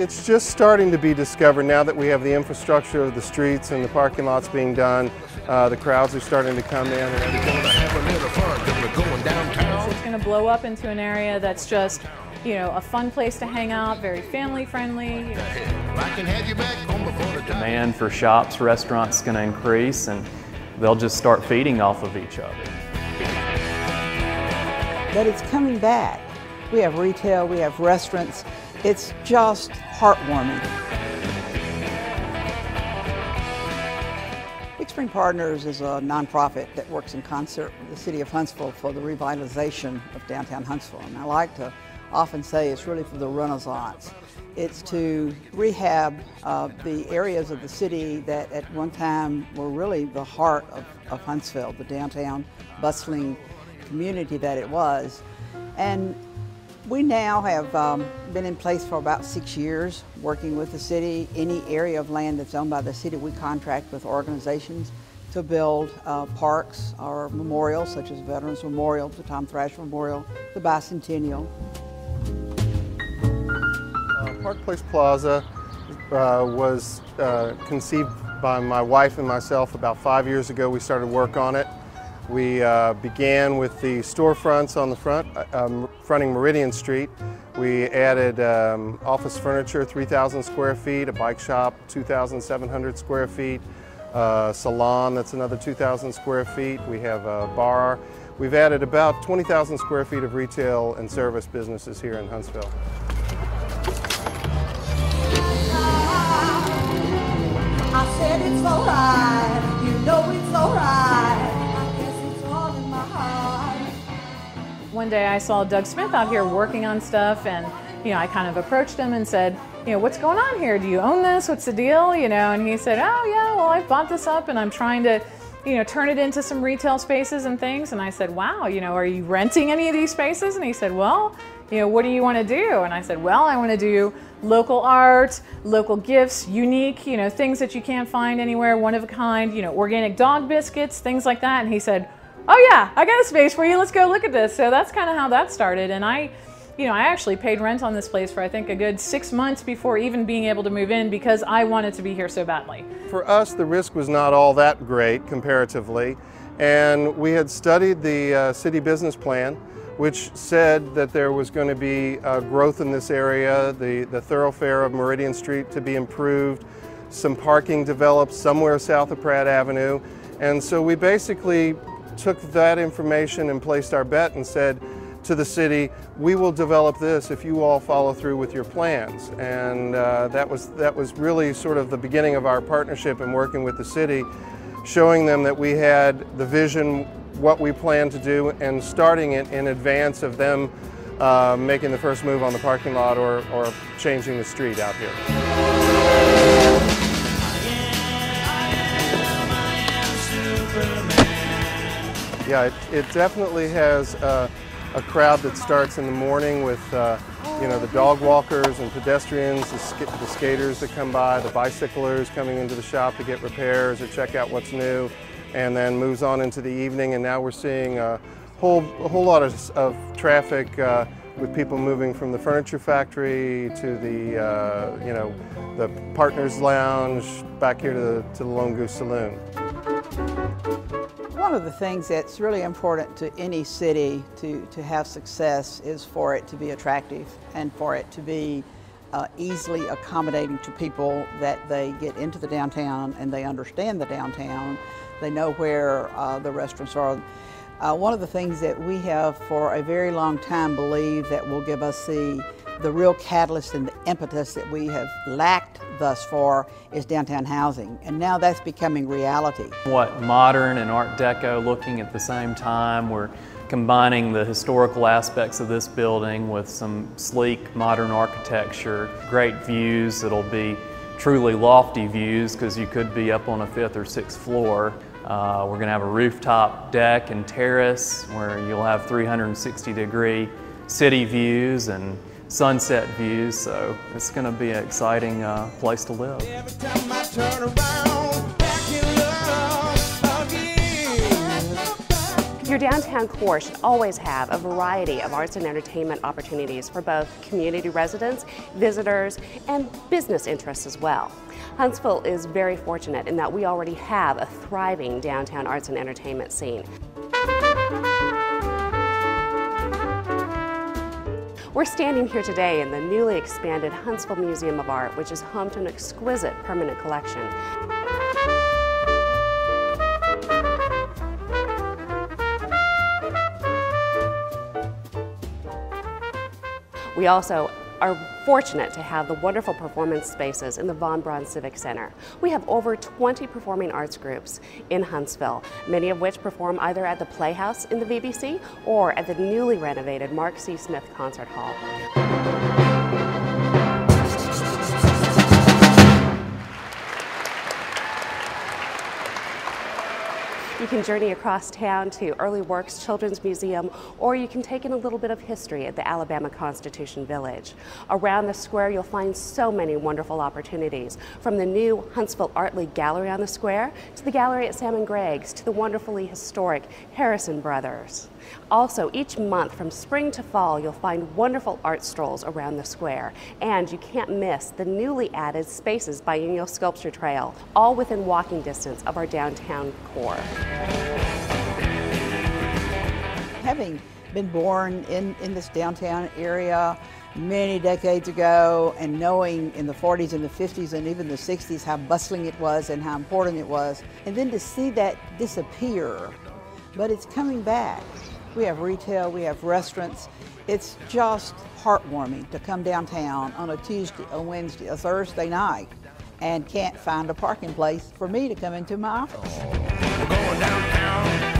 It's just starting to be discovered now that we have the infrastructure of the streets and the parking lots being done. The crowds are starting to come in and everything. It's going to blow up into an area that's just, you know, a fun place to hang out, very family friendly. You know. Demand for shops, restaurants is going to increase, and they'll just start feeding off of each other. But it's coming back. We have retail, we have restaurants. It's just heartwarming. Big Spring Partners is a nonprofit that works in concert with the City of Huntsville for the revitalization of downtown Huntsville. And I like to often say it's really for the Renaissance. It's to rehab the areas of the city that at one time were really the heart of Huntsville, the downtown bustling community that it was. And we now have been in place for about 6 years, working with the city. Any area of land that's owned by the city, we contract with organizations to build parks or memorials, such as Veterans Memorial, the Tom Thrasher Memorial, the Bicentennial. Park Place Plaza was conceived by my wife and myself about 5 years ago. We started work on it. We began with the storefronts on the front, fronting Meridian Street. We added office furniture, 3,000 square feet, a bike shop, 2,700 square feet, salon, that's another 2,000 square feet. We have a bar. We've added about 20,000 square feet of retail and service businesses here in Huntsville. I said it's alright, you know it's alright. One day I saw Doug Smith out here working on stuff, and you know, I kind of approached him and said, you know, what's going on here? Do you own this? What's the deal? You know, and he said, oh yeah, well, I bought this up and I'm trying to, you know, turn it into some retail spaces and things. And I said, wow, you know, are you renting any of these spaces? And he said, well, you know, what do you want to do? And I said, well, I want to do local art, local gifts, unique, you know, things that you can't find anywhere, one of a kind, you know, organic dog biscuits, things like that. And he said, oh yeah, I got a space for you, let's go look at this. So that's kind of how that started. And I actually paid rent on this place for I think a good 6 months before even being able to move in because I wanted to be here so badly. For us, the risk was not all that great comparatively. And we had studied the city business plan, which said that there was going to be growth in this area, the thoroughfare of Meridian Street to be improved, some parking developed somewhere south of Pratt Avenue. And so we basically took that information and placed our bet and said to the city, we will develop this if you all follow through with your plans. And that was really sort of the beginning of our partnership and working with the city, showing them that we had the vision, what we planned to do, and starting it in advance of them making the first move on the parking lot or changing the street out here. Yeah, it definitely has a crowd that starts in the morning with you know, the dog walkers and pedestrians, the skaters that come by, the bicyclers coming into the shop to get repairs or check out what's new, and then moves on into the evening. And now we're seeing a whole lot of traffic with people moving from the furniture factory to the you know, the Partners Lounge back here to the Lone Goose Saloon. One of the things that's really important to any city to have success is for it to be attractive and for it to be easily accommodating to people, that they get into the downtown and they understand the downtown. They know where the restaurants are. One of the things that we have for a very long time believed that will give us the real catalyst and the impetus that we have lacked thus far is downtown housing, and now that's becoming reality. What modern and Art Deco looking at the same time. We're combining the historical aspects of this building with some sleek modern architecture, great views that'll be truly lofty views because you could be up on a 5th or 6th floor. We're going to have a rooftop deck and terrace where you'll have 360-degree city views and sunset views, so it's going to be an exciting place to live. Every time I turn around, back in love again. You're downtown core should always have a variety of arts and entertainment opportunities for both community residents, visitors, and business interests as well. Huntsville is very fortunate in that we already have a thriving downtown arts and entertainment scene. We're standing here today in the newly expanded Huntsville Museum of Art, which is home to an exquisite permanent collection. We also are fortunate to have the wonderful performance spaces in the Von Braun Civic Center. We have over 20 performing arts groups in Huntsville, many of which perform either at the Playhouse in the VBC or at the newly renovated Mark C. Smith Concert Hall. You can journey across town to Early Works Children's Museum, or you can take in a little bit of history at the Alabama Constitution Village. Around the square, you'll find so many wonderful opportunities, from the new Huntsville Art League Gallery on the square, to the gallery at Sam & Greg's, to the wonderfully historic Harrison Brothers. Also, each month from spring to fall, you'll find wonderful art strolls around the square, and you can't miss the newly added Spaces Biennial Sculpture Trail, all within walking distance of our downtown core. Having been born in this downtown area many decades ago, and knowing in the 40s and the 50s and even the 60s how bustling it was and how important it was, and then to see that disappear, but it's coming back. We have retail, we have restaurants. It's just heartwarming to come downtown on a Tuesday, a Wednesday, a Thursday night and can't find a parking place for me to come into my office. We're going downtown.